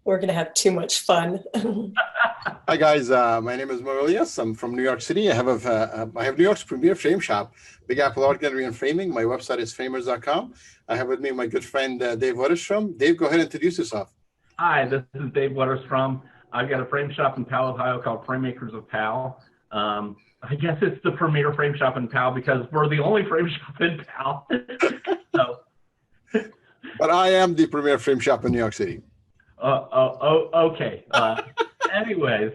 We're going to have too much fun. Hi guys, my name is Maurelius. I'm from New York City. I have New York's premier frame shop, Big Apple Art Gallery and Framing. My website is framers.com. I have with me my good friend Dave Wetterstrom. Dave, go ahead and introduce yourself. Hi, this is Dave Wetterstrom. I've got a frame shop in Powell, Ohio called Framemakers of Powell. I guess it's the premier frame shop in Powell because we're the only frame shop in Powell. So. But I am the premier frame shop in New York City. Okay. Anyways,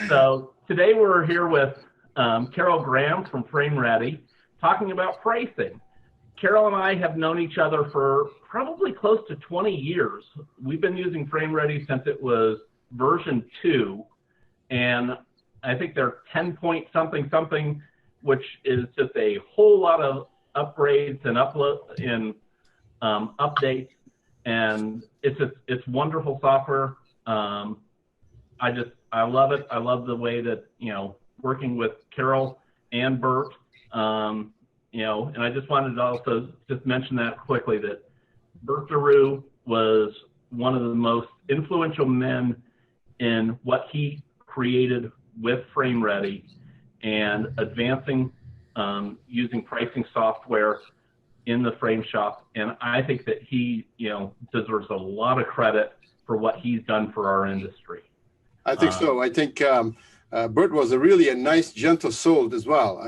so today we're here with Carol Graham from Frame Ready talking about pricing. Carol and I have known each other for probably close to 20 years. We've been using Frame Ready since it was version 2, and I think they're 10 point something something, which is just a whole lot of upgrades and updates, and it's wonderful software. I love it. I love the way that, working with Carol and Bert, and I just wanted to also just mention that quickly, that Bert DeRue was one of the most influential men in what he created with Frame Ready and advancing using pricing software in the frame shop. And I think that he, deserves a lot of credit for what he's done for our industry. I think so. I think Bert was a nice, gentle soul as well.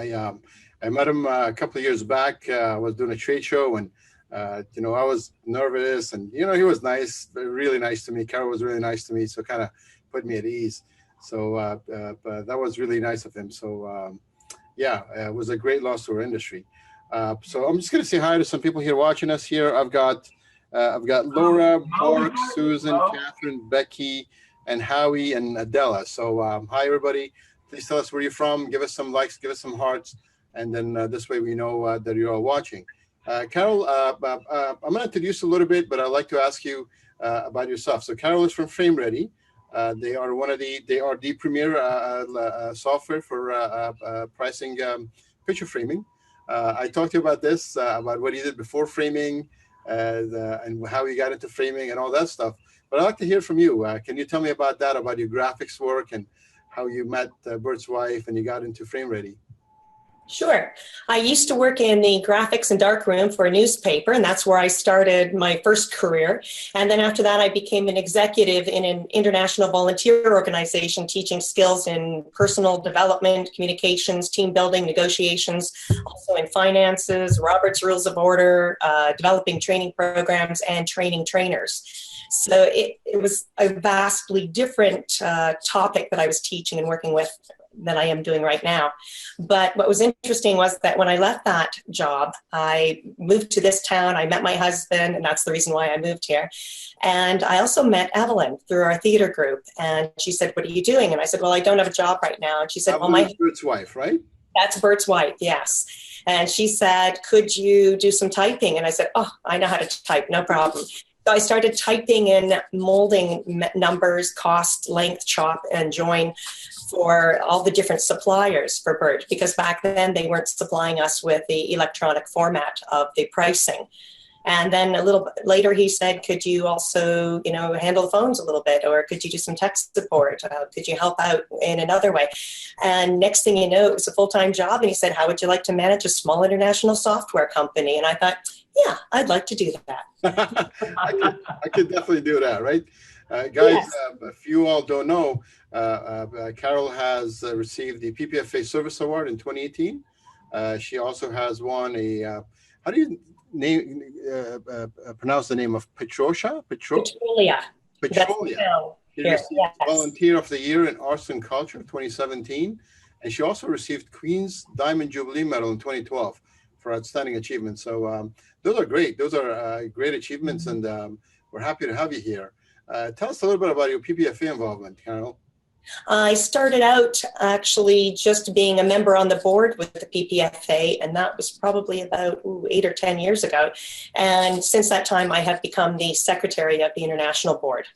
I met him a couple of years back. I was doing a trade show, and I was nervous, and he was nice, really nice to me. Carol was really nice to me, so kind of put me at ease. So that was really nice of him. So it was a great loss to our industry. So I'm just going to say hi to some people here watching us here. I've got Laura, Mark, Susan, Catherine, Becky, and Howie and Adela. So hi everybody. Please tell us where you're from. Give us some likes, give us some hearts, and then this way we know that you're all watching. Carol, I'm going to introduce you a little bit, but I'd like to ask you about yourself. So Carol is from Frame Ready. They are the premier software for pricing picture framing. I talked to you about this, about what you did before framing, and how you got into framing and all that stuff. But I'd like to hear from you. Can you tell me about that, about your graphics work and how you met Bert's wife and you got into Frame Ready? Sure. I used to work in the graphics and darkroom for a newspaper, and that's where I started my first career. And then after that, I became an executive in an international volunteer organization teaching skills in personal development, communications, team building, negotiations, also in finances, Robert's Rules of Order, developing training programs, and training trainers. So it was a vastly different topic that I was teaching and working with than I am doing right now. But what was interesting was that when I left that job, I moved to this town. I met my husband, and that's the reason why I moved here. And I also met Evelyn through our theater group. And she said, "What are you doing?" And I said, "Well, I don't have a job right now." And she said, Evelyn's Bert's wife, right? That's Bert's wife, yes. And she said, "Could you do some typing?" And I said, "Oh, I know how to type, no problem." So I started typing in molding numbers, cost, length, chop, and join for all the different suppliers for Bert, because back then they weren't supplying us with the electronic format of the pricing. And then a little bit later he said, "Could you also, handle the phones a little bit, or could you do some tech support? Could you help out in another way?" And next thing you know, it was a full-time job. And he said, "How would you like to manage a small international software company?" And I thought, yeah, I'd like to do that. I could definitely do that, right? Guys, yes. If you all don't know, Carol has received the PPFA Service Award in 2018. She also has won how do you pronounce the name of Petrolia? Petrolia. She received Volunteer of the Year in Arts and Culture 2017. And she also received Queen's Diamond Jubilee Medal in 2012 for outstanding achievements. So those are great. Those are great achievements, and we're happy to have you here. Tell us a little bit about your PPFA involvement, Carol. I started out actually just being a member on the board with the PPFA, and that was probably about 8 or 10 years ago. And since that time, I have become the secretary of the international board.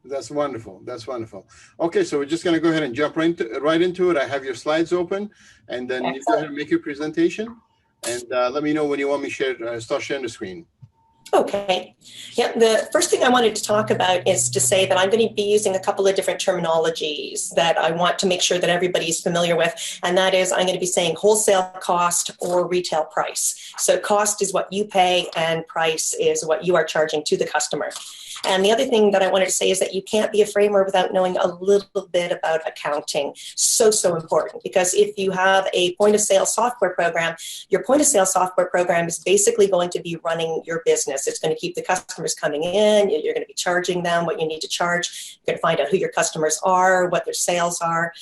That's wonderful. That's wonderful. Okay, so we're just going to go ahead and jump right into it. I have your slides open, and then you go ahead and make your presentation. And let me know when you want me to start sharing the screen. Okay. Yeah, the first thing I wanted to talk about is to say that I'm going to be using a couple of different terminologies that I want to make sure that everybody's familiar with. And that is, I'm going to be saying wholesale cost or retail price. So cost is what you pay and price is what you are charging to the customer. And the other thing that I wanted to say is that you can't be a framer without knowing a little bit about accounting. So important, because if you have a point of sale software program, your point of sale software program is basically going to be running your business. It's going to keep the customers coming in. You're going to be charging them what you need to charge. You're going to find out who your customers are, what their sales are,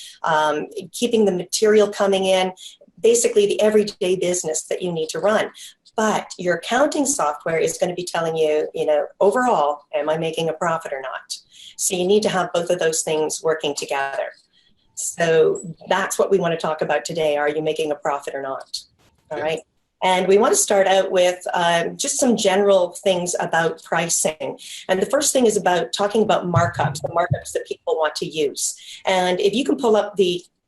keeping the material coming in, basically the everyday business that you need to run. But your accounting software is going to be telling you, overall, am I making a profit or not? So you need to have both of those things working together. So that's what we want to talk about today. Are you making a profit or not? All right. And we want to start out with just some general things about pricing. And the first thing is about talking about markups, the markups that people want to use. And if you can pull up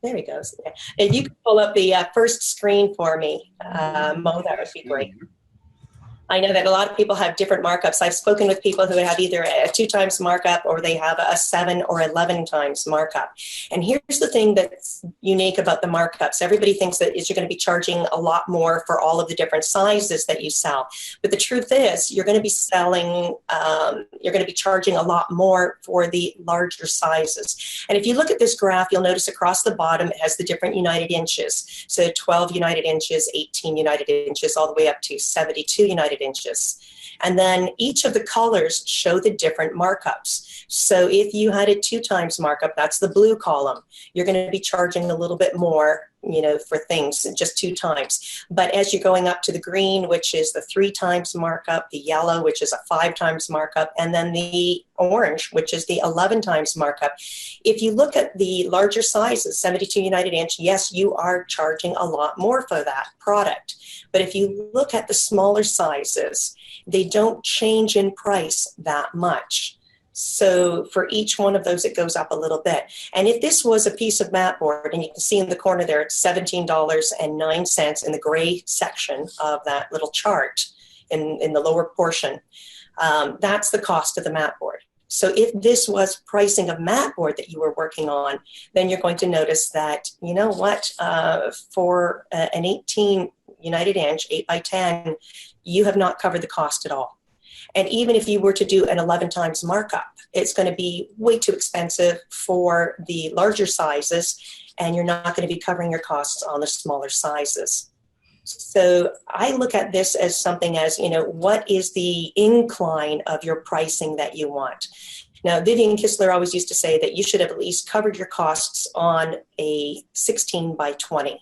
there he goes. If you can pull up the first screen for me, Mo, that would be great. I know that a lot of people have different markups. I've spoken with people who have either a 2 times markup or they have a 7 or 11 times markup. And here's the thing that's unique about the markups. Everybody thinks that you're going to be charging a lot more for all of the different sizes that you sell. But the truth is, you're going to be charging a lot more for the larger sizes. And if you look at this graph, you'll notice across the bottom, it has the different United inches. So 12 United inches, 18 United inches, all the way up to 72 United inches. And then each of the colors show the different markups. So if you had a 2 times markup, that's the blue column. You're going to be charging a little bit more, for things just 2 times. But as you're going up to the green, which is the 3 times markup, the yellow, which is a 5 times markup, and then the orange, which is the 11 times markup. If you look at the larger sizes, 72 United inch, yes, you are charging a lot more for that product. But if you look at the smaller sizes, they don't change in price that much. So for each one of those, it goes up a little bit. And if this was a piece of mat board, and you can see in the corner there, it's $17.09 in the gray section of that little chart in the lower portion, that's the cost of the mat board. So if this was pricing of mat board that you were working on, then you're going to notice that, for an 18 United inch, 8 by 10, you have not covered the cost at all. And even if you were to do an 11 times markup, it's going to be way too expensive for the larger sizes, and you're not going to be covering your costs on the smaller sizes. So I look at this as something as, what is the incline of your pricing that you want? Now, Vivian Kistler always used to say that you should have at least covered your costs on a 16 by 20.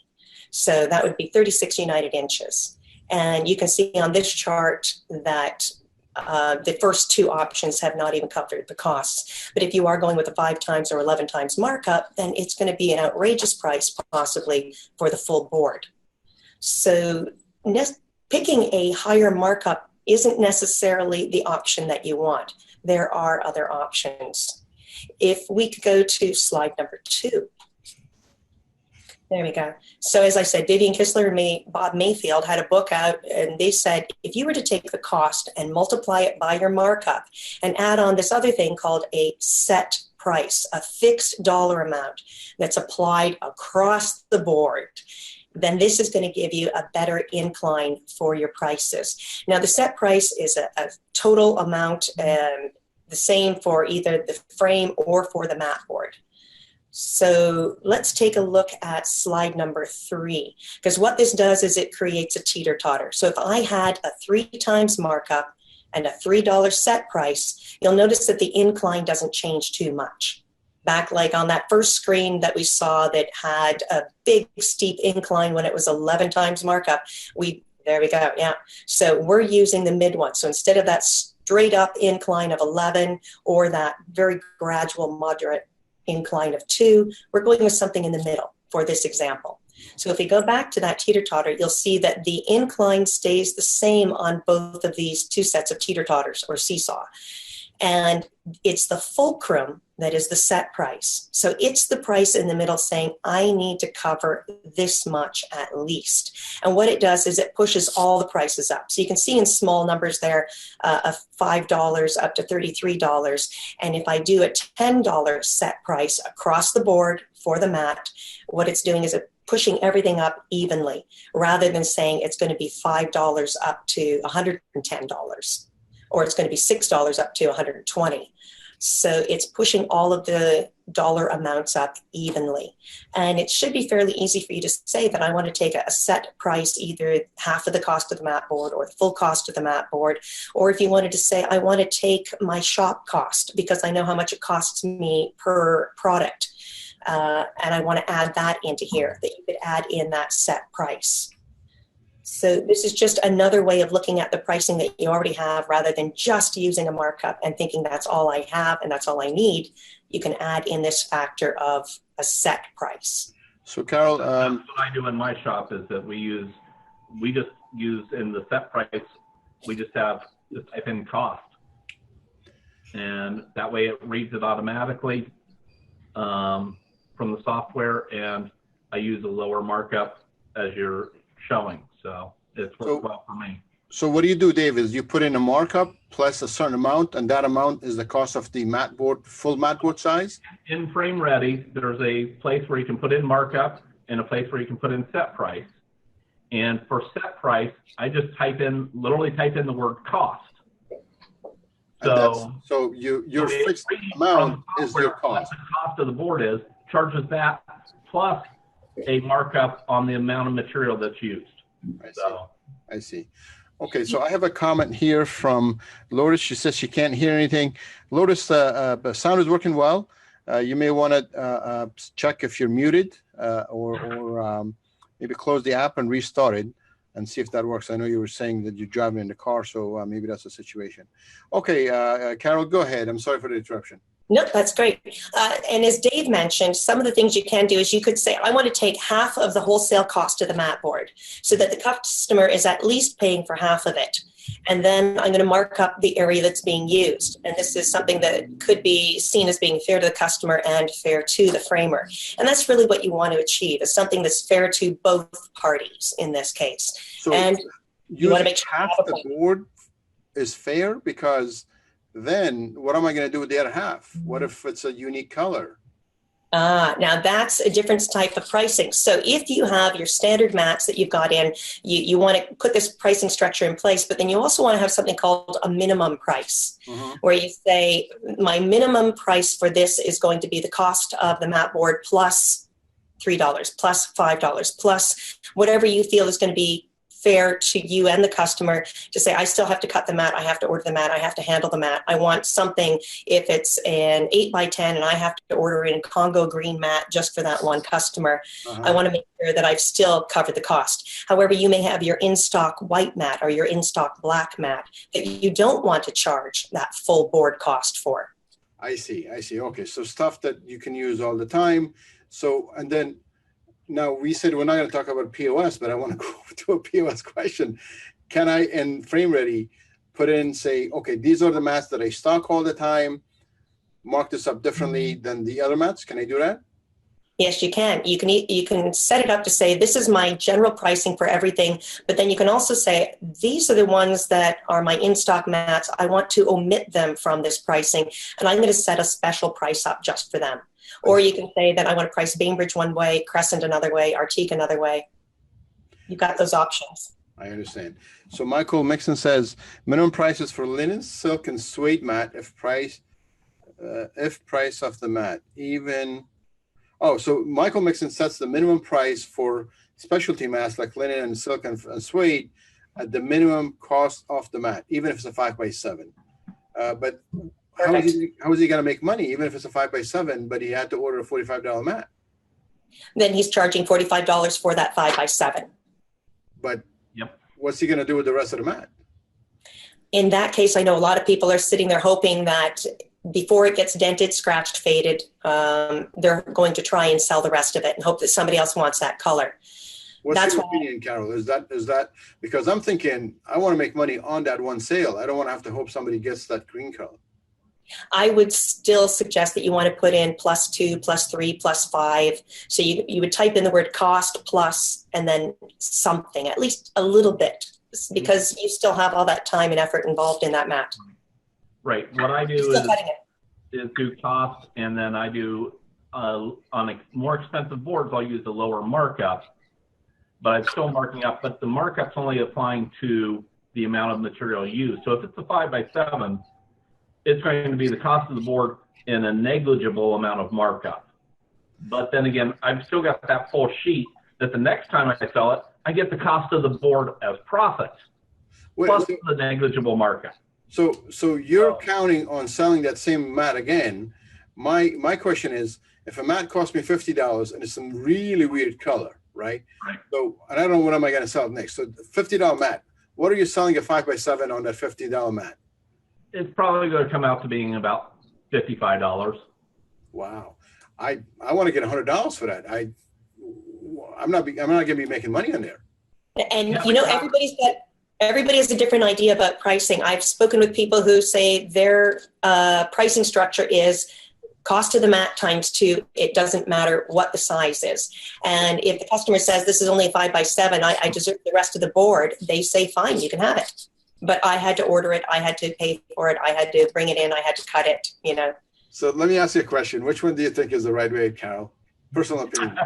So that would be 36 United inches. And you can see on this chart that the first 2 options have not even covered the costs. But if you are going with a 5 times or 11 times markup, then it's going to be an outrageous price possibly for the full board. So picking a higher markup isn't necessarily the option that you want. There are other options. If we could go to slide number 2. There we go. So as I said, Vivian Kistler and Bob Mayfield had a book out, and they said, if you were to take the cost and multiply it by your markup and add on this other thing called a set price, a fixed dollar amount that's applied across the board, then this is going to give you a better incline for your prices. Now, the set price is a total amount, the same for either the frame or for the mat board. So let's take a look at slide number 3, because what this does is it creates a teeter-totter. So if I had a 3 times markup and a $3 set price, you'll notice that the incline doesn't change too much. Back like on that first screen that we saw that had a big steep incline when it was 11 times markup, there we go, yeah. So we're using the mid one. So instead of that straight up incline of 11 or that very gradual moderate incline of 2, we're going with something in the middle for this example. So if we go back to that teeter-totter, you'll see that the incline stays the same on both of these 2 sets of teeter-totters or seesaw. And it's the fulcrum that is the set price. So it's the price in the middle saying, I need to cover this much at least. And what it does is it pushes all the prices up. So you can see in small numbers there of $5 up to $33. And if I do a $10 set price across the board for the mat, what it's doing is it pushing everything up evenly rather than saying it's going to be $5 up to $110 or it's going to be $6 up to $120. So it's pushing all of the dollar amounts up evenly. And it should be fairly easy for you to say that I want to take a set price, either half of the cost of the mat board or the full cost of the mat board. Or if you wanted to say, I want to take my shop cost because I know how much it costs me per product. And I want to add that into here, that you could add in that set price. So this is just another way of looking at the pricing that you already have rather than just using a markup and thinking that's all I have and that's all I need. You can add in this factor of a set price. So Carol, that's what I do in my shop is that we just use in the set price, we just type in cost. And that way it reads it automatically from the software, and I use a lower markup as you're showing. So it's worked well for me. So what do you do, Dave, is you put in a markup plus a certain amount, and that amount is the cost of the mat board, full mat board size? In Frame Ready, there's a place where you can put in markup and a place where you can put in set price. And for set price, I just literally type in the word cost. So your fixed amount is your cost. The cost of the board charges that plus a markup on the amount of material that's used. I see. Okay, so I have a comment here from Lourdes. She says she can't hear anything. Lourdes, sound is working well. You may want to check if you're muted or maybe close the app and restart it and see if that works. I know you were saying that you're driving in the car, so maybe that's the situation. Okay, Carol, go ahead. I'm sorry for the interruption. No, that's great. And as Dave mentioned, some of the things you can do is you could say, I want to take half of the wholesale cost of the mat board so that the customer is at least paying for half of it. And then I'm going to mark up the area that's being used. And this is something that could be seen as being fair to the customer and fair to the framer. And that's really what you want to achieve, is something that's fair to both parties in this case. So and you want to make sure half the board is fair, because then what am I going to do with the other half? What if it's a unique color? Now that's a different type of pricing. So if you have your standard mats that you've got in, you want to put this pricing structure in place, but then you also want to have something called a minimum price, where you say, my minimum price for this is going to be the cost of the mat board plus $3, plus $5, plus whatever you feel is going to be fair to you and the customer, to say, I still have to cut the mat, I have to order the mat, I have to handle the mat. I want something, if it's an 8x10 and I have to order in a Congo green mat just for that one customer, I want to make sure that I've still covered the cost. However, you may have your in-stock white mat or your in-stock black mat that you don't want to charge that full board cost for. I see. Okay, so stuff that you can use all the time. So, and then now we said we're not going to talk about POS, but I want to go to a POS question. Can I, in Frame Ready, put in, say, okay, these are the mats that I stock all the time, mark this up differently than the other mats? Can I do that? Yes, you can. You can set it up to say, this is my general pricing for everything, but then you can also say, these are the ones that are my in-stock mats. I want to omit them from this pricing, and I'm going to set a special price up just for them. Or you can say that I want to price Bainbridge one way, Crescent another way, Arctique another way. You've got those options. I understand. So Michael Mixon says, minimum prices for linen, silk, and suede mat if price of the mat. So Michael Mixon sets the minimum price for specialty mats like linen and silk and suede at the minimum cost of the mat, even if it's a 5x7. But how is he going to make money, even if it's a 5x7, but he had to order a $45 mat? Then he's charging $45 for that 5x7. But what's he going to do with the rest of the mat? In that case, I know a lot of people are sitting there hoping that before it gets dented, scratched, faded, they're going to try and sell the rest of it and hope that somebody else wants that color. What's your opinion, Carol? Is that because I'm thinking I want to make money on that one sale. I don't want to have to hope somebody gets that green color. I would still suggest that you want to put in +2, +3, +5. So you would type in the word cost plus and then something, at least a little bit, because you still have all that time and effort involved in that mat. Right. What I do is do cost, and then I do on more expensive boards, I'll use the lower markup, but I'm still marking up, but the markup's only applying to the amount of material used. So if it's a 5x7, it's going to be the cost of the board and a negligible amount of markup. But then again, I've still got that full sheet that the next time I sell it, I get the cost of the board as profit, plus the negligible markup. So you're counting on selling that same mat again. My question is, if a mat costs me $50 and it's some really weird color, right? So, and I don't know what am I going to sell next. So $50 mat, what are you selling a 5x7 on that $50 mat? It's probably going to come out to being about $55. Wow. I want to get $100 for that. I'm not going to be making money on there. And you know, everybody has a different idea about pricing. I've spoken with people who say their pricing structure is cost of the mat times 2. It doesn't matter what the size is. And if the customer says this is only a 5x7, I deserve the rest of the board, they say, fine, you can have it. But I had to order it. I had to pay for it. I had to bring it in. I had to cut it, you know. So let me ask you a question. Which one do you think is the right way, Carol? Personal opinion.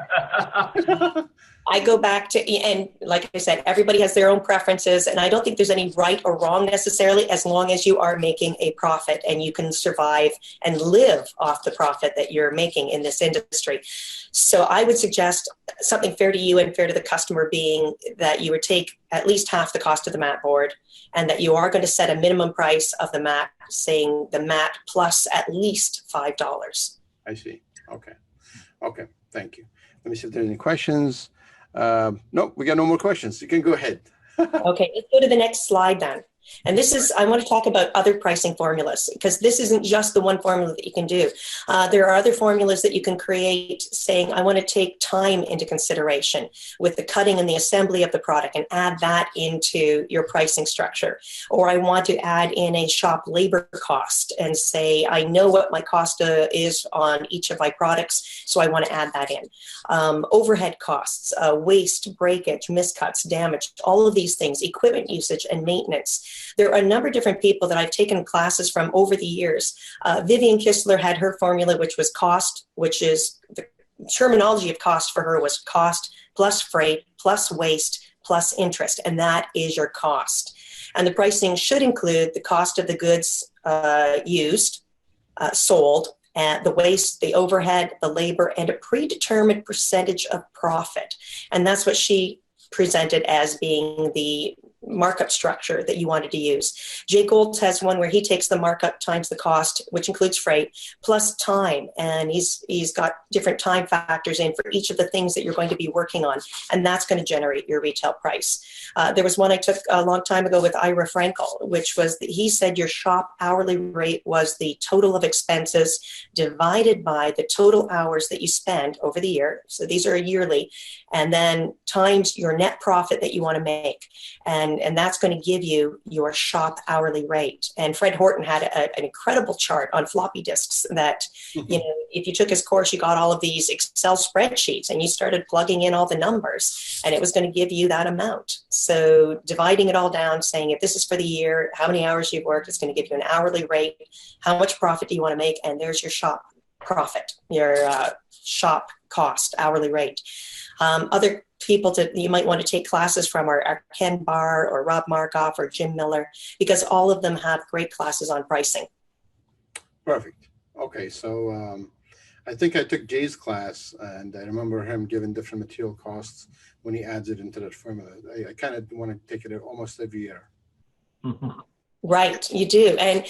I go back to, and like I said, everybody has their own preferences, and I don't think there's any right or wrong necessarily, as long as you are making a profit and you can survive and live off the profit that you're making in this industry. So I would suggest something fair to you and fair to the customer, being that you would take at least half the cost of the mat board, and that you are going to set a minimum price of the mat, saying the mat plus at least $5. I see. Okay. Thank you. Let me see if there's any questions. No, we got no more questions. You can go ahead. Okay, let's go to the next slide then. And this is, I want to talk about other pricing formulas, because this isn't just the one formula that you can do. There are other formulas that you can create, saying, I want to take time into consideration with the cutting and the assembly of the product and add that into your pricing structure. Or I want to add in a shop labor cost and say, I know what my cost is on each of my products, so I want to add that in. Overhead costs, waste, breakage, miscuts, damage, all of these things, equipment usage and maintenance. There are a number of different people that I've taken classes from over the years. Vivian Kistler had her formula, which was cost, which is the terminology of cost for her was cost plus freight plus waste plus interest, and that is your cost. And the pricing should include the cost of the goods used, sold, and the waste, the overhead, the labor, and a predetermined percentage of profit. And that's what she presented as being the markup structure that you wanted to use. Jay Gold has one where he takes the markup times the cost, which includes freight, plus time. And he's got different time factors in for each of the things that you're going to be working on. And that's going to generate your retail price. There was one I took a long time ago with Ira Frankel, which was that he said your shop hourly rate was the total of expenses divided by the total hours that you spend over the year. So these are yearly. And then times your net profit that you want to make. And that's going to give you your shop hourly rate. And Fred Horton had an incredible chart on floppy disks that, you know, if you took his course, you got all of these Excel spreadsheets and you started plugging in all the numbers, and it was going to give you that amount. So dividing it all down, saying if this is for the year, how many hours you've worked, it's going to give you an hourly rate, how much profit do you want to make, and there's your shop profit, your shop cost, hourly rate. Other people that you might want to take classes from are Ken Barr or Rob Markup or Jim Miller, because all of them have great classes on pricing. Perfect. Okay, so I think I took Jay's class, and I remember him giving different material costs when he adds it into that formula. I kind of want to take it almost every year. Mm-hmm. Right, you do. And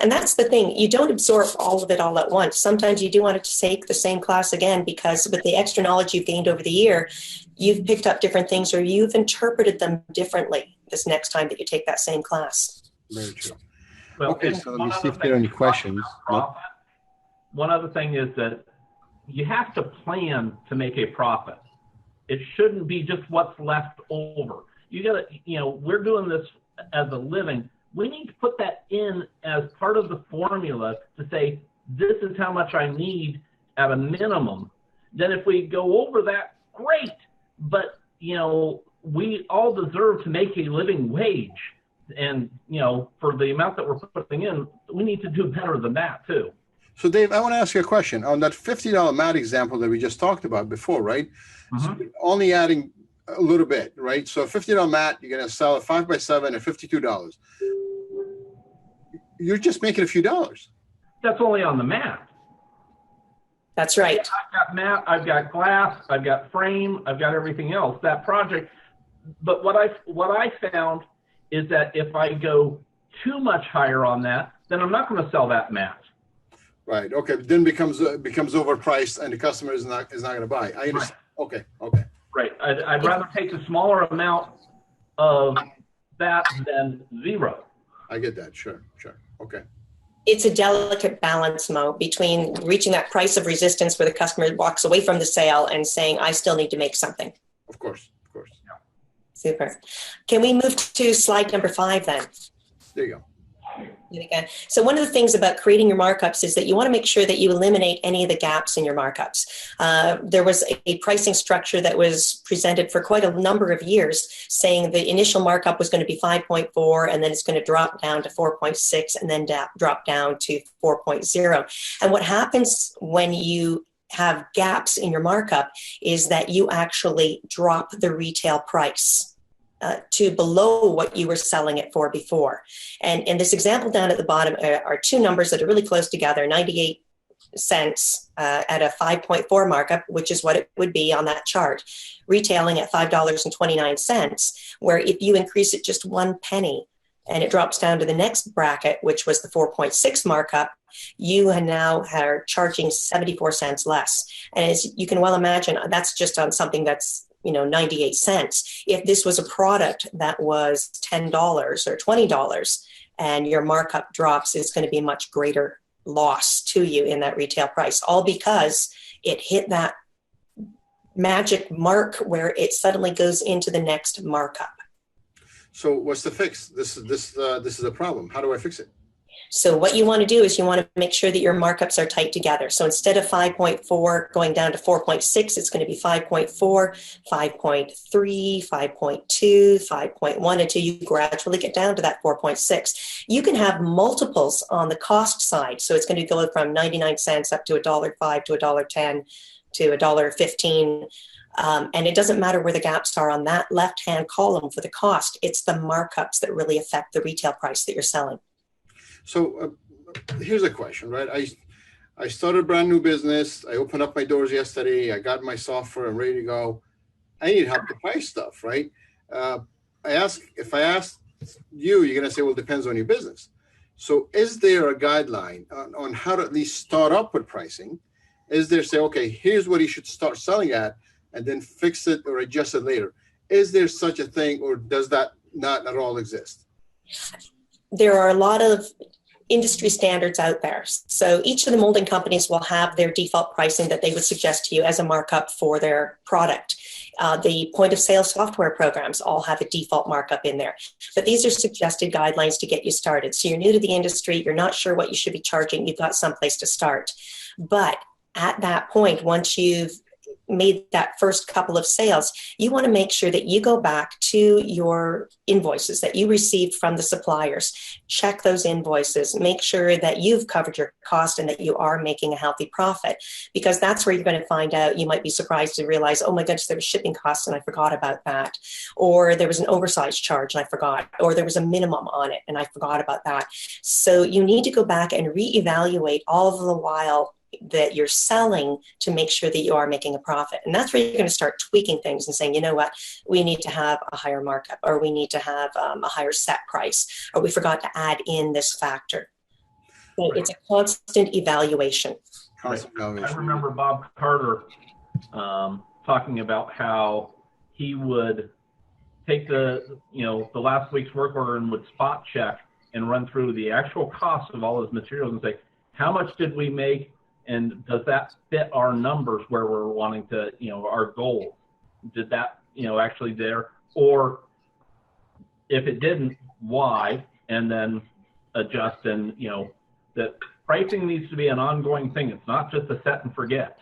that's the thing. You don't absorb all of it all at once. Sometimes you do want to take the same class again, because with the extra knowledge you've gained over the year, you've picked up different things, or you've interpreted them differently this next time that you take that same class. Very true. Well, okay, so let me see if there are any questions. One other thing is that you have to plan to make a profit. It shouldn't be just what's left over. You gotta, you know, we're doing this as a living. we need to put that in as part of the formula to say, this is how much I need at a minimum. Then if we go over that, great. But, we all deserve to make a living wage. And, for the amount that we're putting in, we need to do better than that too. So Dave, I want to ask you a question on that $50 mat example that we just talked about before, right? Mm-hmm. So only adding a little bit, right? So a $50 mat, you're going to sell a 5x7 at $52. You're just making a few dollars. That's only on the mat. That's right. I've got mat, I've got glass, I've got frame, I've got everything else. That project. But what I found is that if I go too much higher on that, then I'm not going to sell that mat. Right. Okay. Then becomes overpriced, and the customer is not going to buy. I understand. Right. Okay. Okay. Right. I'd rather take a smaller amount of that than zero. I get that. Sure. Okay. It's a delicate balance, Mo, between reaching that price of resistance where the customer walks away from the sale and saying, I still need to make something. Of course. Yeah. Super. Can we move to slide number 5 then? There you go. So one of the things about creating your markups is that you want to make sure that you eliminate any of the gaps in your markups. There was a pricing structure that was presented for quite a number of years saying the initial markup was going to be 5.4 and then it's going to drop down to 4.6 and then drop down to 4.0. And what happens when you have gaps in your markup is that you actually drop the retail price to below what you were selling it for before. And in this example down at the bottom are two numbers that are really close together, 98 cents at a 5.4 markup, which is what it would be on that chart, retailing at $5.29, where if you increase it just 1 penny and it drops down to the next bracket, which was the 4.6 markup, you now are charging 74 cents less. And as you can well imagine, that's just on something that's 98 cents. If this was a product that was $10 or $20 and your markup drops, it's going to be a much greater loss to you in that retail price, all because it hit that magic mark where it suddenly goes into the next markup. So what's the fix? This is a problem. How do I fix it? So what you want to do is you want to make sure that your markups are tight together. So instead of 5.4 going down to 4.6, it's going to be 5.4, 5.3, 5.2, 5.1 until you gradually get down to that 4.6. You can have multiples on the cost side. So it's going to go from 99 cents up to $1.05 to $1.10 to $1.15. And it doesn't matter where the gaps are on that left-hand column for the cost. It's the markups that really affect the retail price that you're selling. So here's a question, right? I started a brand new business. I opened up my doors yesterday. I got my software. I'm ready to go. I need help to price stuff, right? If I ask you, you're going to say, well, it depends on your business. So is there a guideline on how to at least start up with pricing? Is there say, okay, here's what you should start selling at and then fix it or adjust it later? Is there such a thing, or does that not at all exist? There are a lot of industry standards out there. So each of the molding companies will have their default pricing that they would suggest to you as a markup for their product. The point of sale software programs all have a default markup in there. But these are suggested guidelines to get you started. So you're new to the industry, you're not sure what you should be charging, you've got someplace to start. But at that point, once you've made that first couple of sales, you want to make sure that you go back to your invoices that you received from the suppliers, check those invoices, make sure that you've covered your cost and that you are making a healthy profit, because that's where you're going to find out. You might be surprised to realize, oh my goodness, there was shipping costs and I forgot about that, or there was an oversized charge and I forgot, or there was a minimum on it and I forgot about that. So you need to go back and reevaluate all the while that you're selling to make sure that you are making a profit. And that's where you're going to start tweaking things and saying, you know what, we need to have a higher markup, or we need to have a higher set price, or we forgot to add in this factor. So it's a constant evaluation. Constant evaluation. I remember Bob Carter talking about how he would take the last week's work order and would spot check and run through the actual cost of all his materials and say, how much did we make? And does that fit our numbers where we're wanting to, our goal? Did that, actually there? Or if it didn't, why? and then adjust. And, that pricing needs to be an ongoing thing. It's not just a set and forget.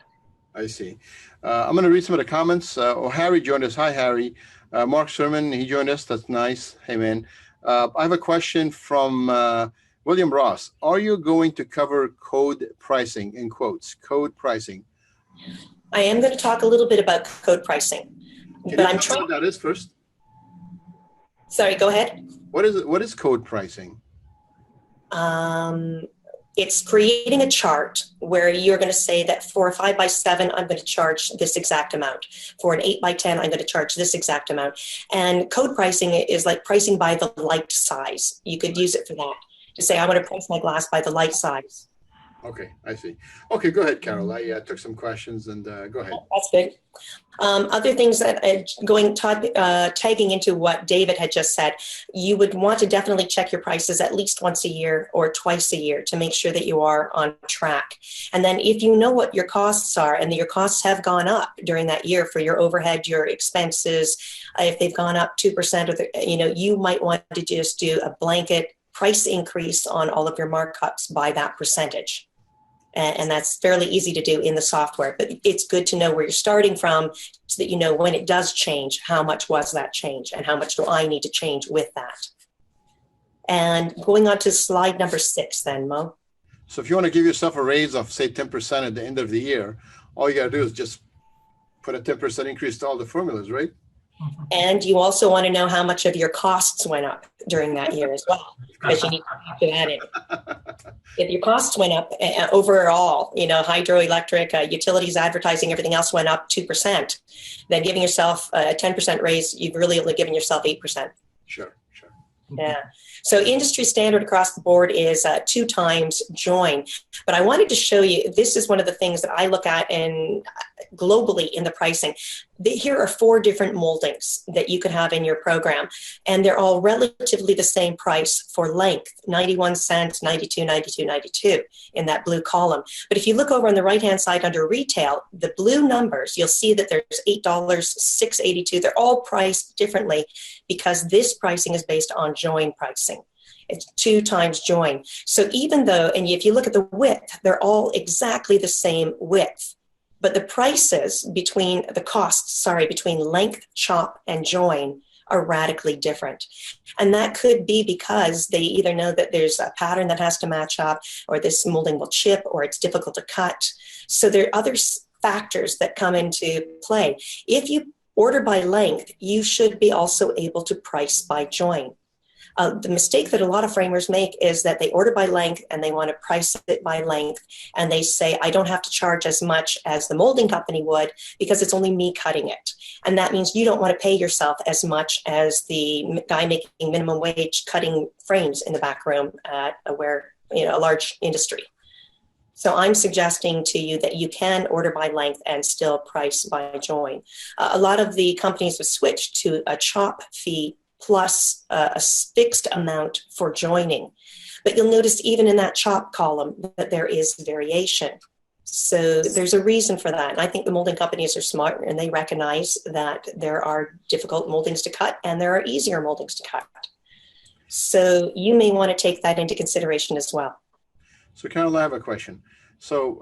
I see. I'm going to read some of the comments. Harry joined us. Hi, Harry. Mark Sermon, he joined us. That's nice. Hey, man. I have a question from William Ross. Are you going to cover code pricing, in quotes, code pricing? I am going to talk a little bit about code pricing. Can you tell me what that is first? Sorry, go ahead. What is it? What is code pricing? It's creating a chart where you're going to say that for a 5x7, I'm going to charge this exact amount. For an 8x10, I'm going to charge this exact amount. And code pricing is like pricing by the light size. You could use it for that, to say, I want to price my glass by the light size. Okay, I see. Okay, go ahead, Carol. I took some questions and go ahead. That's good. Other things that tagging into what David had just said, you would want to definitely check your prices at least once a year or twice a year to make sure that you are on track. And then if you know what your costs are and your costs have gone up during that year for your overhead, your expenses, if they've gone up 2%, or you might want to just do a blanket price increase on all of your markups by that percentage. And that's fairly easy to do in the software, but it's good to know where you're starting from so that you know when it does change, how much was that change and how much do I need to change with that. And going on to slide number 6 then, Mo. So if you want to give yourself a raise of, say, 10% at the end of the year, all you got to do is just put a 10% increase to all the formulas, right? And you also want to know how much of your costs went up during that year as well, because you need to factor that in. If your costs went up overall, hydroelectric, utilities, advertising, everything else went up 2%, then giving yourself a 10% raise, you've really only given yourself 8%. Sure. Yeah. So industry standard across the board is 2 times join. But I wanted to show you, this is one of the things that I look at globally in the pricing. Here are 4 different moldings that you could have in your program, and they're all relatively the same price for length, 91 cents, 92, 92, 92 in that blue column. But if you look over on the right-hand side under retail, the blue numbers, you'll see that there's $8, $6.82. They're all priced differently because this pricing is based on join pricing. It's 2 times join. So even though, and if you look at the width, they're all exactly the same width. But the prices between length, chop, and join are radically different. And that could be because they either know that there's a pattern that has to match up, or this molding will chip, or it's difficult to cut. So there are other factors that come into play. If you order by length, you should be also able to price by join. The mistake that a lot of framers make is that they order by length and they want to price it by length, and they say, I don't have to charge as much as the molding company would because it's only me cutting it. And that means you don't want to pay yourself as much as the guy making minimum wage cutting frames in the back room at a large industry. So I'm suggesting to you that you can order by length and still price by join. A lot of the companies have switched to a chop fee plus a fixed amount for joining. But you'll notice even in that chop column that there is variation. So there's a reason for that. And I think the molding companies are smart and they recognize that there are difficult moldings to cut and there are easier moldings to cut. So you may want to take that into consideration as well. So Carol, I have a question. So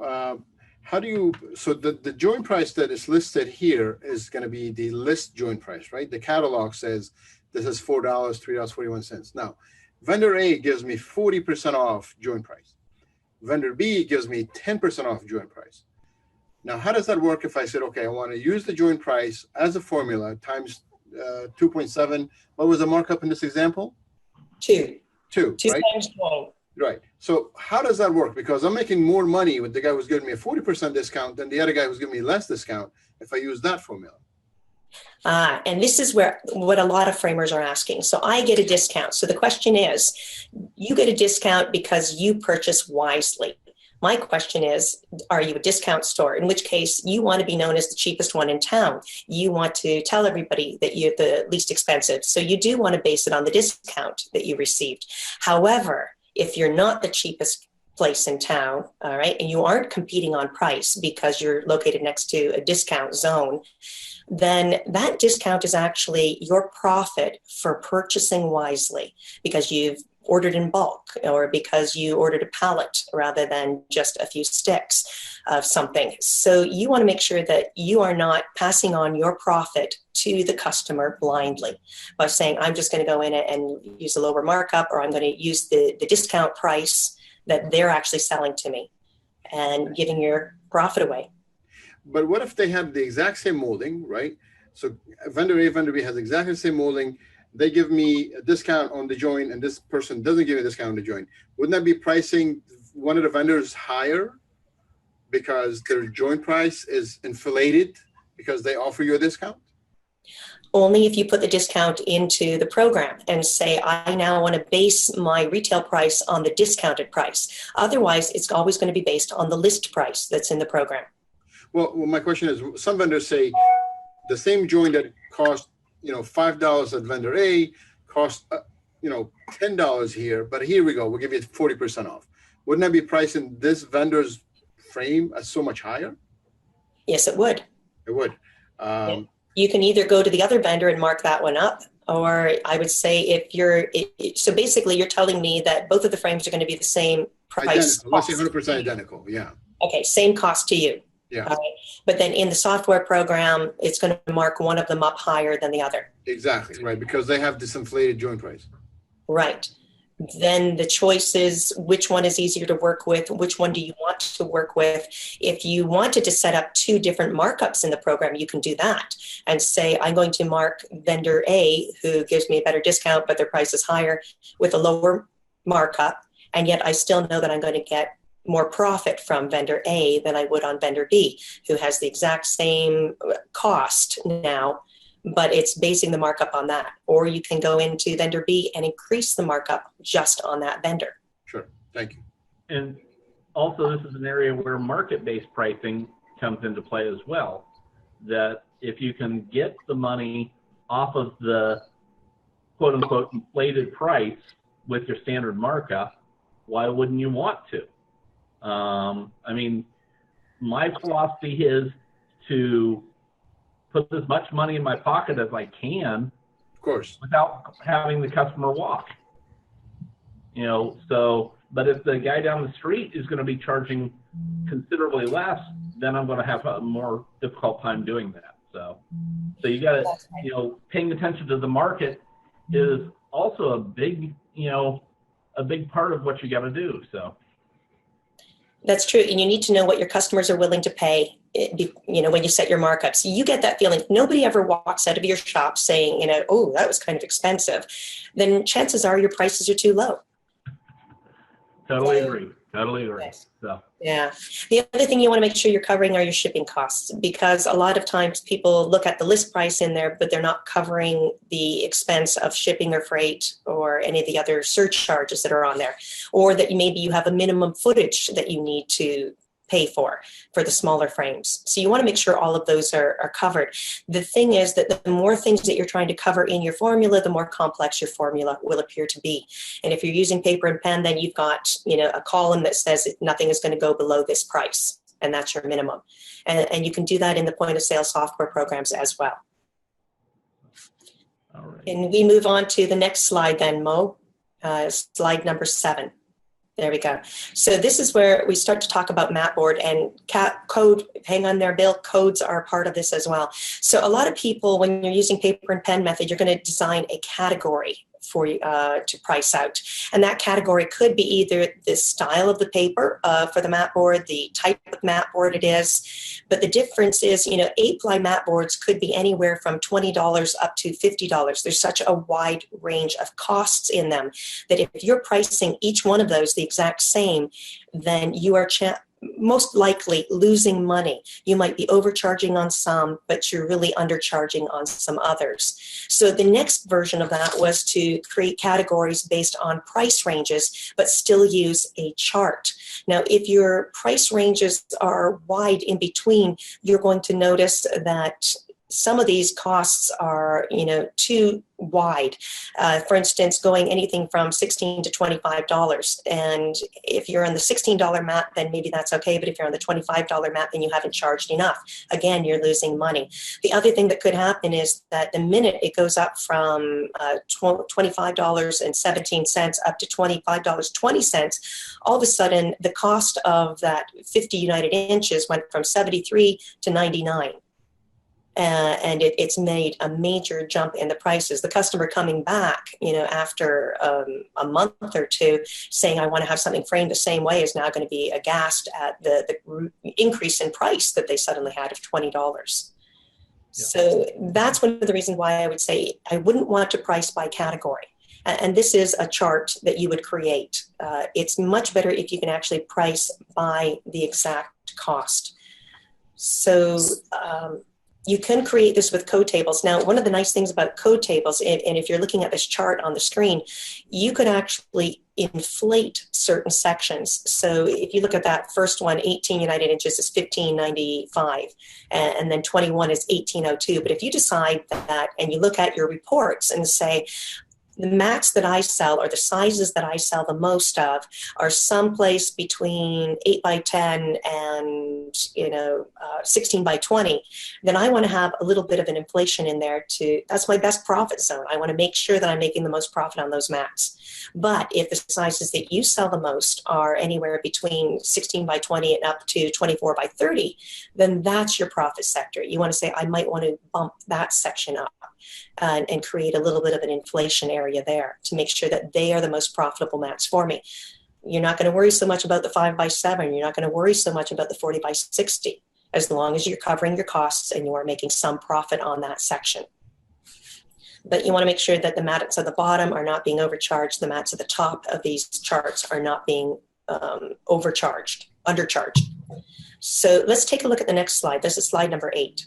the joint price that is listed here is going to be the list joint price, right? The catalog says this is $4, $3.41. Now, vendor A gives me 40% off joint price. Vendor B gives me 10% off joint price. Now, how does that work if I said, okay, I want to use the joint price as a formula times 2.7. What was the markup in this example? 2. 2 right? Times join. Right. So how does that work? Because I'm making more money with the guy who's giving me a 40% discount than the other guy who's giving me less discount if I use that formula. And this is what a lot of framers are asking. So I get a discount. So the question is, you get a discount because you purchase wisely. My question is, are you a discount store? In which case, you want to be known as the cheapest one in town. You want to tell everybody that you're the least expensive. So you do want to base it on the discount that you received. However, if you're not the cheapest place in town, all right, and you aren't competing on price because you're located next to a discount zone, then that discount is actually your profit for purchasing wisely because you've ordered in bulk, or because you ordered a pallet rather than just a few sticks of something. So you want to make sure that you are not passing on your profit to the customer blindly by saying, I'm just going to go in and use a lower markup, or I'm going to use the discount price that they're actually selling to me, and giving your profit away. But what if they have the exact same molding, right? So vendor A, vendor B has exactly the same molding. They give me a discount on the joint, and this person doesn't give me a discount on the joint. Wouldn't that be pricing one of the vendors higher because their joint price is inflated because they offer you a discount? Only if you put the discount into the program and say, I now want to base my retail price on the discounted price. Otherwise, it's always going to be based on the list price that's in the program. Well, my question is, some vendors say the same joint that cost, $5 at vendor A cost, $10 here, but here we go, we'll give you 40% off. Wouldn't that be pricing this vendor's frame as so much higher? Yes, it would. It would. Yeah. You can either go to the other vendor and mark that one up, or I would say so basically you're telling me that both of the frames are going to be the same price. Identical. Let's say 100% identical, yeah. Okay, same cost to you. Yeah. But then in the software program, it's going to mark one of them up higher than the other. Exactly, right, because they have this inflated joint price. Right. Then the choice is which one is easier to work with, which one do you want to work with. If you wanted to set up two different markups in the program, you can do that and say, I'm going to mark vendor A, who gives me a better discount, but their price is higher, with a lower markup, and yet I still know that I'm going to get more profit from vendor A than I would on vendor B, who has the exact same cost now, but it's basing the markup on that. Or you can go into vendor B and increase the markup just on that vendor. Sure, thank you. And also, this is an area where market-based pricing comes into play as well, that if you can get the money off of the quote-unquote inflated price with your standard markup, why wouldn't you want to? My philosophy is to put as much money in my pocket as I can, of course, without having the customer walk. But if the guy down the street is going to be charging considerably less, then I'm going to have a more difficult time doing that. So you got to, paying attention to the market is also a big part of what you got to do. So. That's true. And you need to know what your customers are willing to pay, when you set your markups. You get that feeling. Nobody ever walks out of your shop saying, oh, that was kind of expensive. Then chances are your prices are too low. Totally agree. Yes. So. Yeah. The other thing you want to make sure you're covering are your shipping costs, because a lot of times people look at the list price in there, but they're not covering the expense of shipping or freight or any of the other surcharges that are on there, or that maybe you have a minimum footage that you need to pay for the smaller frames. So you want to make sure all of those are covered. The thing is that the more things that you're trying to cover in your formula, the more complex your formula will appear to be. And if you're using paper and pen, then you've got, a column that says nothing is going to go below this price, and that's your minimum. And you can do that in the point of sale software programs as well. All right. And we move on to the next slide then, Mo, slide number 7. There we go. So this is where we start to talk about Mapboard, and code, hang on there, Bill, codes are part of this as well. So a lot of people, when you're using paper and pen method, you're going to design a category for you to price out. And that category could be either the style of the paper for the Mapboard, the type of Mapboard it is. But the difference is, 8-ply Mapboards could be anywhere from $20 up to $50. There's such a wide range of costs in them that if you're pricing each one of those the exact same, then you are most likely losing money. You might be overcharging on some, but you're really undercharging on some others. So the next version of that was to create categories based on price ranges, but still use a chart. Now, if your price ranges are wide in between, you're going to notice that some of these costs are, too wide. For instance, going anything from $16 to $25. And if you're on the $16 mat, then maybe that's okay. But if you're on the $25 mat, then you haven't charged enough. Again, you're losing money. The other thing that could happen is that the minute it goes up from $25.17 up to $25.20, all of a sudden the cost of that 50 United inches went from 73 to 99. And it's made a major jump in the prices. The customer coming back, after a month or two, saying, I want to have something framed the same way, is now going to be aghast at the increase in price that they suddenly had of $20. Yeah. So that's one of the reasons why I would say I wouldn't want to price by category. And this is a chart that you would create. It's much better if you can actually price by the exact cost. So you can create this with code tables. Now, one of the nice things about code tables, and if you're looking at this chart on the screen, you could actually inflate certain sections. So if you look at that first one, 18 United inches is 1595, and then 21 is 1802. But if you decide that, and you look at your reports and say, the mats that I sell, or the sizes that I sell the most of, are someplace between 8 by 10 and 16 by 20. Then I want to have a little bit of an inflation in there that's my best profit zone. I want to make sure that I'm making the most profit on those mats. But if the sizes that you sell the most are anywhere between 16 by 20 and up to 24 by 30, then that's your profit sector. You want to say, I might want to bump that section up. And create a little bit of an inflation area there to make sure that they are the most profitable mats for me. You're not going to worry so much about the 5 by 7. You're not going to worry so much about the 40 by 60, as long as you're covering your costs and you are making some profit on that section. But you want to make sure that the mats at the bottom are not being overcharged. The mats at the top of these charts are not being undercharged. So let's take a look at the next slide. This is slide number 8.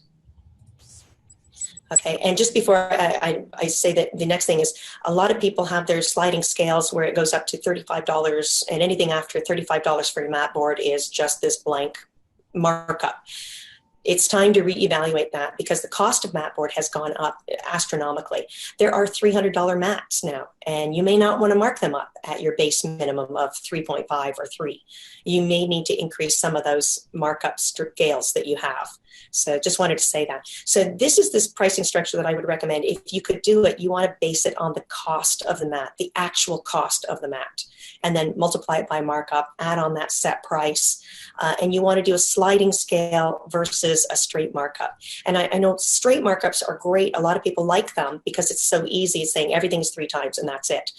Okay, and just before I say that, the next thing is, a lot of people have their sliding scales where it goes up to $35, and anything after $35 for your mat board is just this blank markup. It's time to reevaluate that, because the cost of mat board has gone up astronomically. There are $300 mats now, and you may not want to mark them up at your base minimum of 3.5 or 3. You may need to increase some of those markup scales that you have. So just wanted to say that. So this is this pricing structure that I would recommend. If you could do it, you want to base it on the cost of the mat, the actual cost of the mat, and then multiply it by markup, add on that set price. And you want to do a sliding scale versus a straight markup. And I know straight markups are great. A lot of people like them because it's so easy. It's saying everything's 3 times and that's it.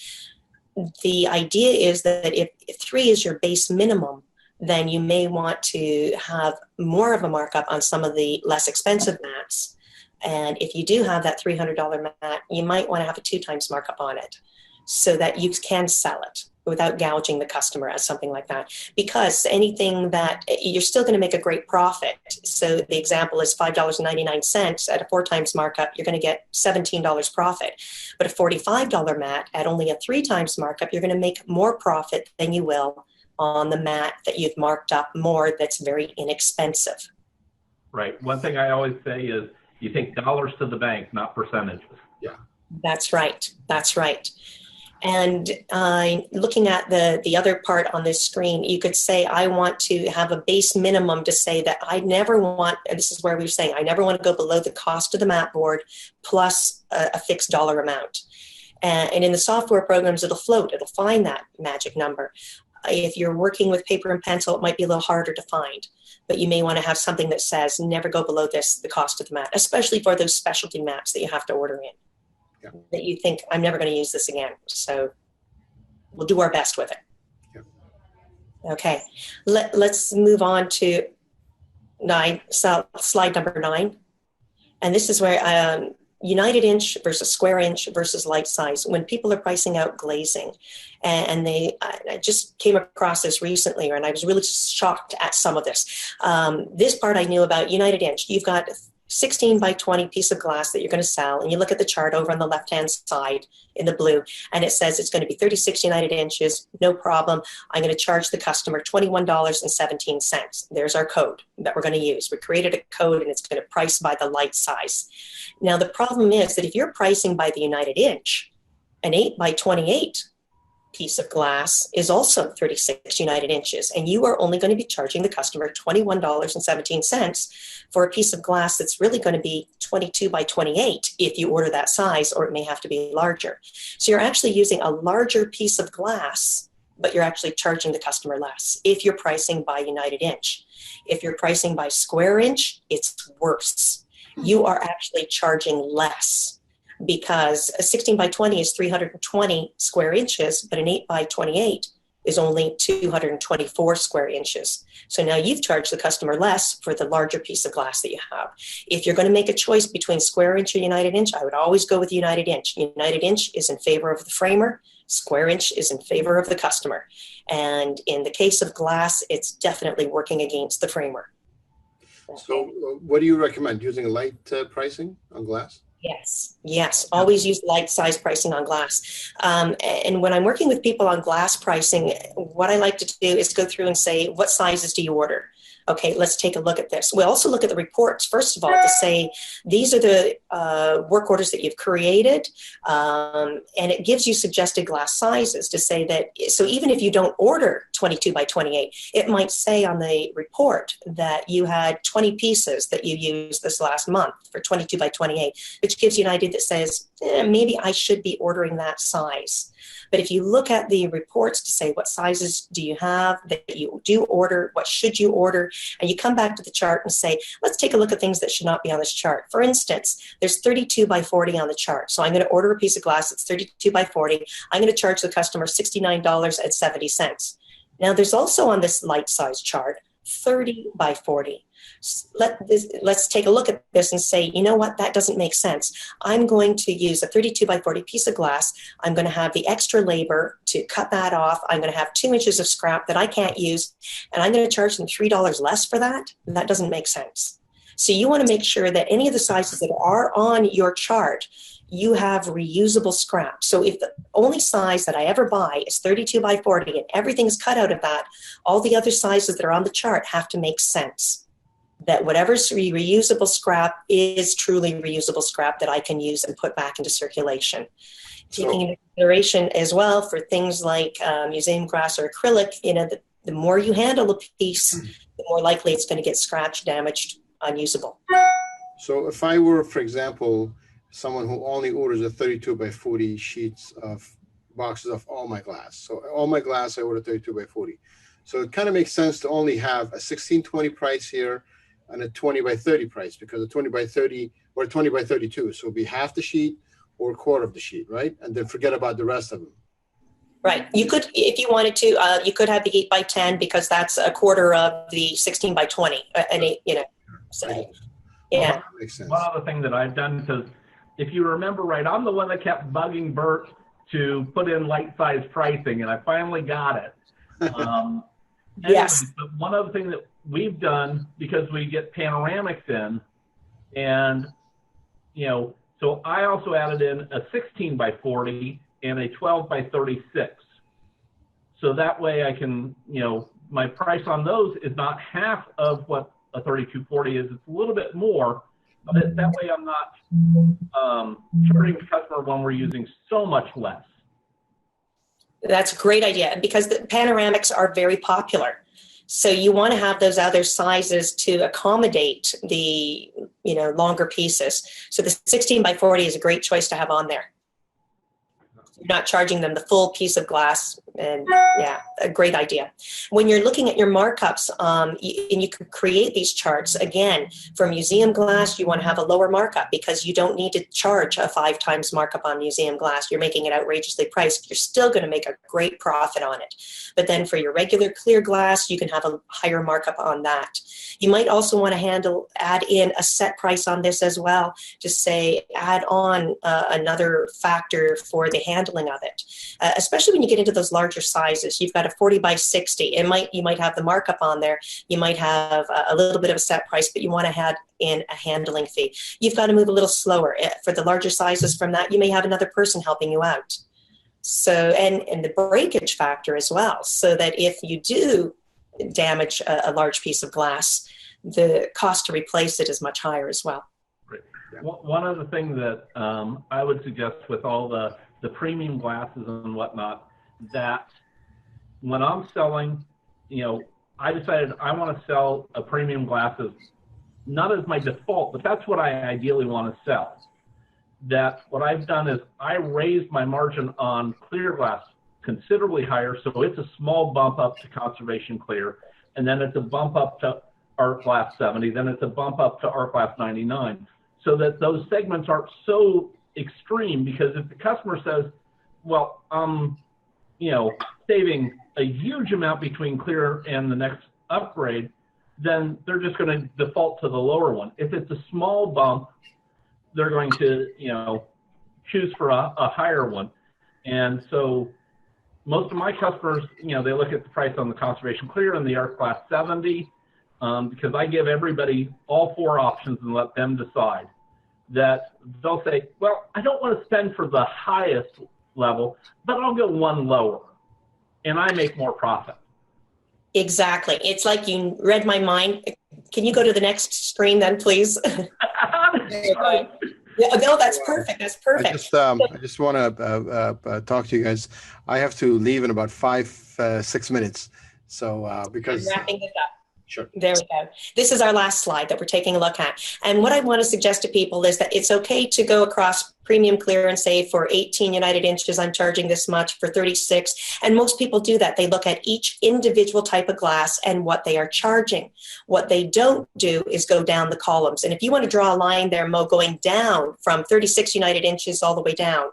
The idea is that if 3 is your base minimum, then you may want to have more of a markup on some of the less expensive mats. And if you do have that $300 mat, you might want to have a 2 times markup on it so that you can sell it without gouging the customer as something like that. Because anything that you're still going to make a great profit. So the example is $5.99 at a 4 times markup, you're going to get $17 profit. But a $45 mat at only a 3 times markup, you're going to make more profit than you will on the mat that you've marked up more that's very inexpensive. Right. One thing I always say is you think dollars to the bank, not percentages. Yeah. That's right. That's right. And looking at the other part on this screen, you could say, I want to have a base minimum to say that I never want, and this is where we were saying, I never want to go below the cost of the mat board plus a fixed dollar amount. And in the software programs, it'll find that magic number. If you're working with paper and pencil, it might be a little harder to find, but you may want to have something that says never go below the cost of the mat, especially for those specialty mats that you have to order in. Yeah. That you think, I'm never going to use this again. So we'll do our best with it. Yeah. Okay, let's move on to slide number 9. And this is where United inch versus square inch versus light size. When people are pricing out glazing, and I just came across this recently, and I was really shocked at some of this. This part I knew about United inch. You've got 16 by 20 piece of glass that you're going to sell, and you look at the chart over on the left-hand side in the blue, and it says it's going to be 36 United inches, no problem. I'm going to charge the customer $21.17. There's our code that we're going to use. We created a code, and it's going to price by the light size. Now, the problem is that if you're pricing by the United inch, an 8 by 28 piece of glass is also 36 United inches, and you are only going to be charging the customer $21.17 for a piece of glass that's really going to be 22 by 28 if you order that size, or it may have to be larger. So you're actually using a larger piece of glass, but you're actually charging the customer less if you're pricing by United inch. If you're pricing by square inch, it's worse. You are actually charging less, because a 16 by 20 is 320 square inches, but an 8 by 28 is only 224 square inches. So now you've charged the customer less for the larger piece of glass that you have. If you're going to make a choice between square inch or United inch, I would always go with United inch. United inch is in favor of the framer. Square inch is in favor of the customer. And in the case of glass, it's definitely working against the framer. So what do you recommend? Using light pricing on glass? Yes. Always use light size pricing on glass. And when I'm working with people on glass pricing, what I like to do is go through and say, what sizes do you order? Okay, let's take a look at this. We also look at the reports, first of all, to say, these are the work orders that you've created. And it gives you suggested glass sizes to say that, so even if you don't order 22 by 28, it might say on the report that you had 20 pieces that you used this last month for 22 by 28, which gives you an idea that says, maybe I should be ordering that size. But if you look at the reports to say what sizes do you have that you do order, what should you order, and you come back to the chart and say, let's take a look at things that should not be on this chart. For instance, there's 32 by 40 on the chart. So I'm going to order a piece of glass that's 32 by 40. I'm going to charge the customer $69.70. Now there's also on this light size chart, 30 by 40. Let's take a look at this and say, you know what, that doesn't make sense. I'm going to use a 32 by 40 piece of glass. I'm going to have the extra labor to cut that off. I'm going to have 2 inches of scrap that I can't use, and I'm going to charge them $3 less for that. That doesn't make sense. So you want to make sure that any of the sizes that are on your chart, you have reusable scrap. So if the only size that I ever buy is 32 by 40 and everything's cut out of that, all the other sizes that are on the chart have to make sense. That whatever's reusable scrap is truly reusable scrap that I can use and put back into circulation. Taking into consideration as well for things like museum glass or acrylic, the more you handle a piece, the more likely it's going to get scratched, damaged, unusable. So if I were, for example, someone who only orders a 32 by 40 sheets of boxes of all my glass. So all my glass, I order 32 by 40. So it kind of makes sense to only have a 1620 price here and a 20 by 30 price, because a 20 by 30 or 20 by 32. So it'll be half the sheet or a quarter of the sheet, right? And then forget about the rest of them. Right. You could, if you wanted to, you could have the 8 by 10 because that's a quarter of the 16 by 20. So, yeah. Well, makes sense. One other thing that I've done, because if you remember right, I'm the one that kept bugging Bert to put in light size pricing, and I finally got it. Yes. But one other thing that we've done, because we get panoramics in, and so I also added in a 16 by 40 and a 12 by 36. So that way I can, my price on those is not half of what a 3240 is. It's a little bit more, but that way I'm not charging the customer when we're using so much less. That's a great idea, because the panoramics are very popular. So you want to have those other sizes to accommodate the, longer pieces. So the 16 by 40 is a great choice to have on there. You're not charging them the full piece of glass, and yeah, a great idea. When you're looking at your markups, and you can create these charts, again, for museum glass, you want to have a lower markup because you don't need to charge a 5 times markup on museum glass. You're making it outrageously priced. You're still going to make a great profit on it. But then for your regular clear glass, you can have a higher markup on that. You might also want to add in a set price on this as well. Just say, add on another factor for the handling handling of it, especially when you get into those larger sizes. You've got a 40 by 60. You might have the markup on there. You might have a little bit of a set price, but you want to add in a handling fee. You've got to move a little slower. For the larger sizes from that, you may have another person helping you out. So, and the breakage factor as well, so that if you do damage a large piece of glass, the cost to replace it is much higher as well. Right. Yeah. One other thing that I would suggest with all the premium glasses and whatnot, that when I'm selling, I decided I want to sell a premium glasses, not as my default, but that's what I ideally want to sell. That what I've done is I raised my margin on clear glass considerably higher, so it's a small bump up to conservation clear, and then it's a bump up to art glass 70, then it's a bump up to art glass 99, so that those segments aren't so extreme. Because if the customer says, well, saving a huge amount between clear and the next upgrade, then they're just going to default to the lower one. If it's a small bump, they're going to, choose for a higher one. And so most of my customers, they look at the price on the conservation clear and the art glass 70, because I give everybody all four options and let them decide. That they'll say, well, I don't want to spend for the highest level, but I'll go one lower, and I make more profit. Exactly. It's like you read my mind. Can you go to the next screen then, please? No, that's perfect. That's perfect. I just want to talk to you guys. I have to leave in about 5-6 minutes. So because I'm wrapping this up. Sure. There we go. This is our last slide that we're taking a look at. And what I want to suggest to people is that it's okay to go across premium clear and say for 18 United inches, I'm charging this much, for 36. And most people do that. They look at each individual type of glass and what they are charging. What they don't do is go down the columns. And if you want to draw a line there, Mo, going down from 36 United inches all the way down,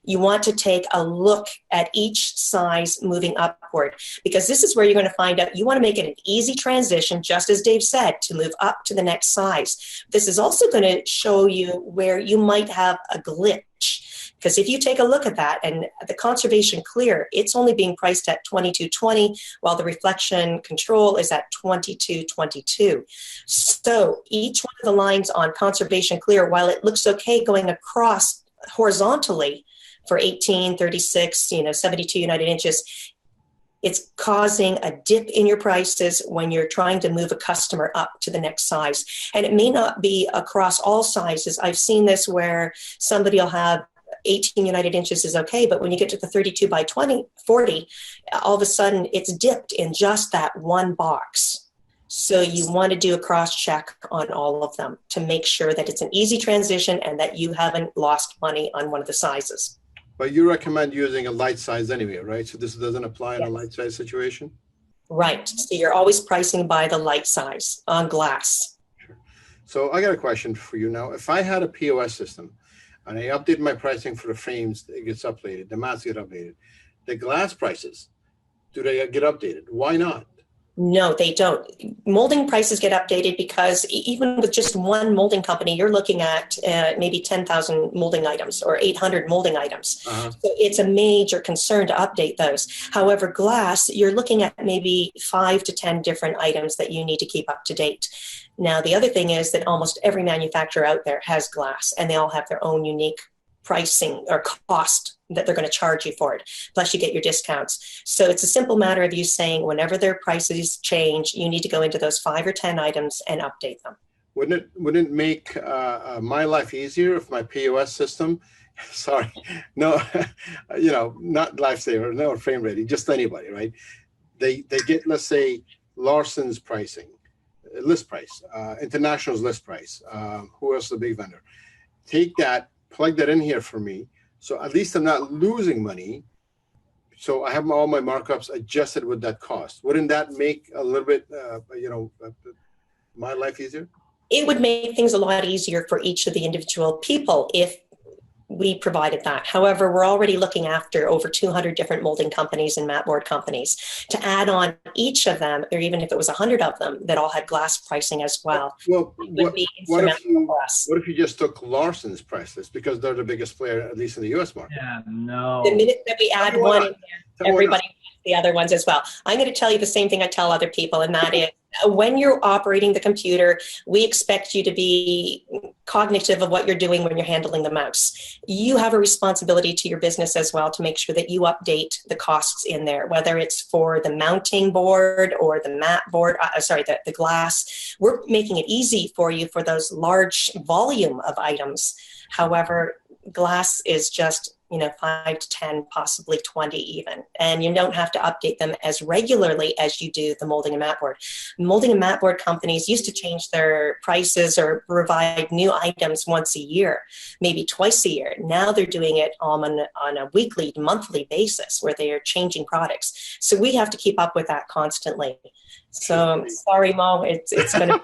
you want to take a look at each size moving upward, because this is where you're going to find out. You want to make it an easy transition, just as Dave said, to move up to the next size. This is also going to show you where you might have a glitch, because if you take a look at that, and the conservation clear, it's only being priced at $22.20, while the reflection control is at $22.22. So each one of the lines on conservation clear, while it looks okay going across horizontally, for 18, 36, 72 United inches, it's causing a dip in your prices when you're trying to move a customer up to the next size. And it may not be across all sizes. I've seen this where somebody will have 18 United inches is okay, but when you get to the 32 by 40, all of a sudden it's dipped in just that one box. So you want to do a cross-check on all of them to make sure that it's an easy transition and that you haven't lost money on one of the sizes. But you recommend using a light size anyway, right? So this doesn't apply in a light size situation? Right. So you're always pricing by the light size on glass. Sure. So I got a question for you now. If I had a POS system and I update my pricing for the frames, it gets updated, the mats get updated. The glass prices, do they get updated? Why not? No, they don't. Molding prices get updated because even with just one molding company, you're looking at maybe 10,000 molding items or 800 molding items. So it's a major concern to update those. However, glass, you're looking at maybe 5 to 10 different items that you need to keep up to date. Now, the other thing is that almost every manufacturer out there has glass, and they all have their own unique pricing or cost that they're going to charge you for it. Plus you get your discounts. So it's a simple matter of you saying whenever their prices change, you need to go into those 5 or 10 items and update them. Wouldn't it make my life easier if my POS system, sorry, no, not Lifesaver, no Frame Ready, just anybody, right? They get, let's say, Larson's pricing, list price, International's list price, who else is the big vendor? Take that, plug that in here for me. So at least I'm not losing money. So I have all my markups adjusted with that cost. Wouldn't that make a little bit, my life easier? It would make things a lot easier for each of the individual people if we provided that. However, we're already looking after over 200 different molding companies and mat board companies. To add on each of them, or even if it was 100 of them that all had glass pricing as well, Well, would be instrumental for us. what if you just took Larson's price list, because they're the biggest player, at least in the U.S. market? Yeah, no. The minute that we add one in there, everybody wants the other ones as well. I'm going to tell you the same thing I tell other people, and that is, when you're operating the computer, we expect you to be cognitive of what you're doing when you're handling the mouse. You have a responsibility to your business as well to make sure that you update the costs in there, whether it's for the mounting board or the mat board, the glass. We're making it easy for you for those large volume of items. However, glass is just 5 to 10, possibly 20 even. And you don't have to update them as regularly as you do the molding and mat board. Molding and mat board companies used to change their prices or provide new items once a year, maybe twice a year. Now they're doing it on a weekly, monthly basis where they are changing products. So we have to keep up with that constantly. So sorry, Mo, it's going to be...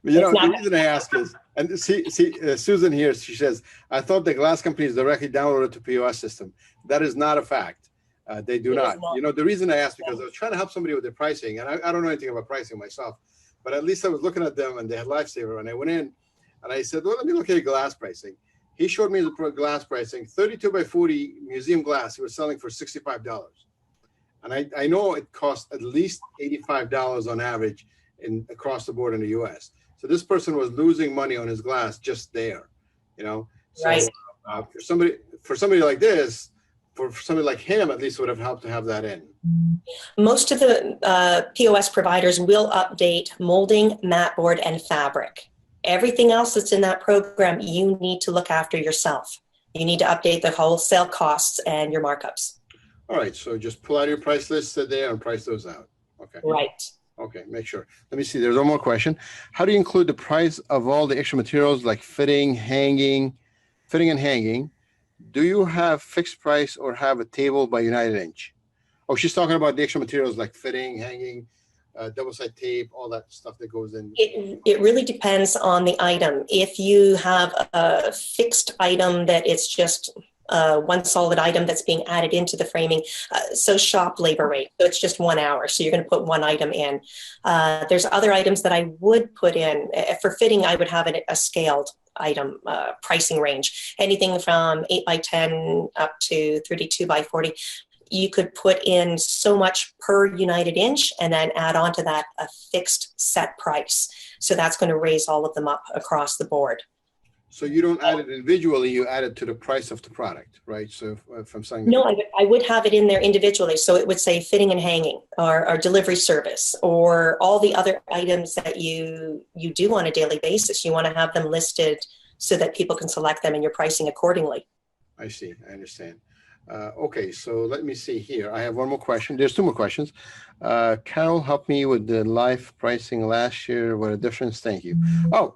The reason I ask is, and Susan here, she says, I thought the glass companies directly downloaded to POS system. That is not a fact. They do not. The reason I asked, because I was trying to help somebody with their pricing, and I don't know anything about pricing myself, but at least I was looking at them and they had Lifesaver, and I went in and I said, well, let me look at glass pricing. He showed me the glass pricing, 32 by 40 museum glass. He was selling for $65. And I know it costs at least $85 on average across the board in the US. So this person was losing money on his glass just there, So, right. For somebody like this, for somebody like him, at least would have helped to have that in. Most of the POS providers will update molding, mat board, and fabric. Everything else that's in that program, you need to look after yourself. You need to update the wholesale costs and your markups. All right, so just pull out your price list there and price those out. Okay. Right. Okay, make sure. Let me see. There's one more question. How do you include the price of all the extra materials like fitting and hanging? Do you have fixed price or have a table by United Inch? Oh, she's talking about the extra materials like fitting, hanging, double-side tape, all that stuff that goes in. It really depends on the item. If you have a fixed item that it's just one solid item that's being added into the framing. So shop labor rate, so it's just 1 hour. So you're going to put one item in. There's other items that I would put in. For fitting, I would have a scaled item pricing range. Anything from 8 by 10 up to 32 by 40. You could put in so much per United Inch and then add on to that a fixed set price. So that's going to raise all of them up across the board. So you don't add it individually, you add it to the price of the product, right? So if I'm saying... No, I would have it in there individually. So it would say fitting and hanging or delivery service or all the other items that you do on a daily basis. You want to have them listed so that people can select them and you're pricing accordingly. I see. I understand. Okay, so let me see here. I have one more question. There's two more questions. Carol helped me with the live pricing last year. What a difference. Thank you. Oh,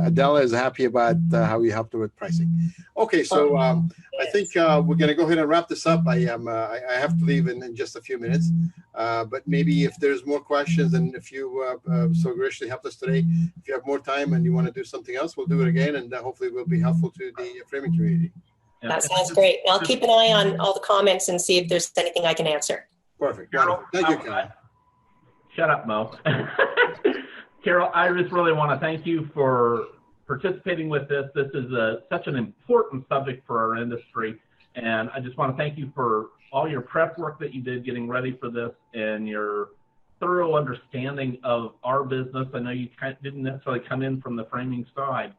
Adela is happy about how you helped her with pricing. Okay, so I think we're going to go ahead and wrap this up. I have to leave in just a few minutes. But maybe if there's more questions and if you so graciously helped us today, if you have more time and you want to do something else, we'll do it again. And hopefully we'll be helpful to the framing community. That sounds great. I'll keep an eye on all the comments and see if there's anything I can answer. Perfect. Carol, thank you, Carol. Shut up, Mo. Carol, I just really want to thank you for participating with this. This is such an important subject for our industry. And I just want to thank you for all your prep work that you did getting ready for this and your thorough understanding of our business. I know you didn't necessarily come in from the framing side.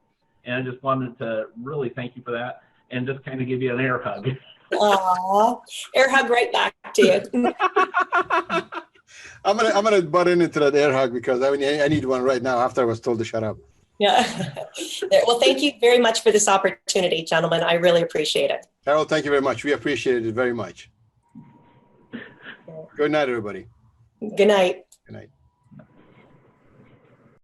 And I just wanted to really thank you for that. And just kind of give you an air hug. Aw, air hug right back to you. I'm gonna butt into that air hug because I need one right now after I was told to shut up. Yeah. Well, thank you very much for this opportunity, gentlemen. I really appreciate it. Carol, thank you very much. We appreciate it very much. Good night, everybody. Good night.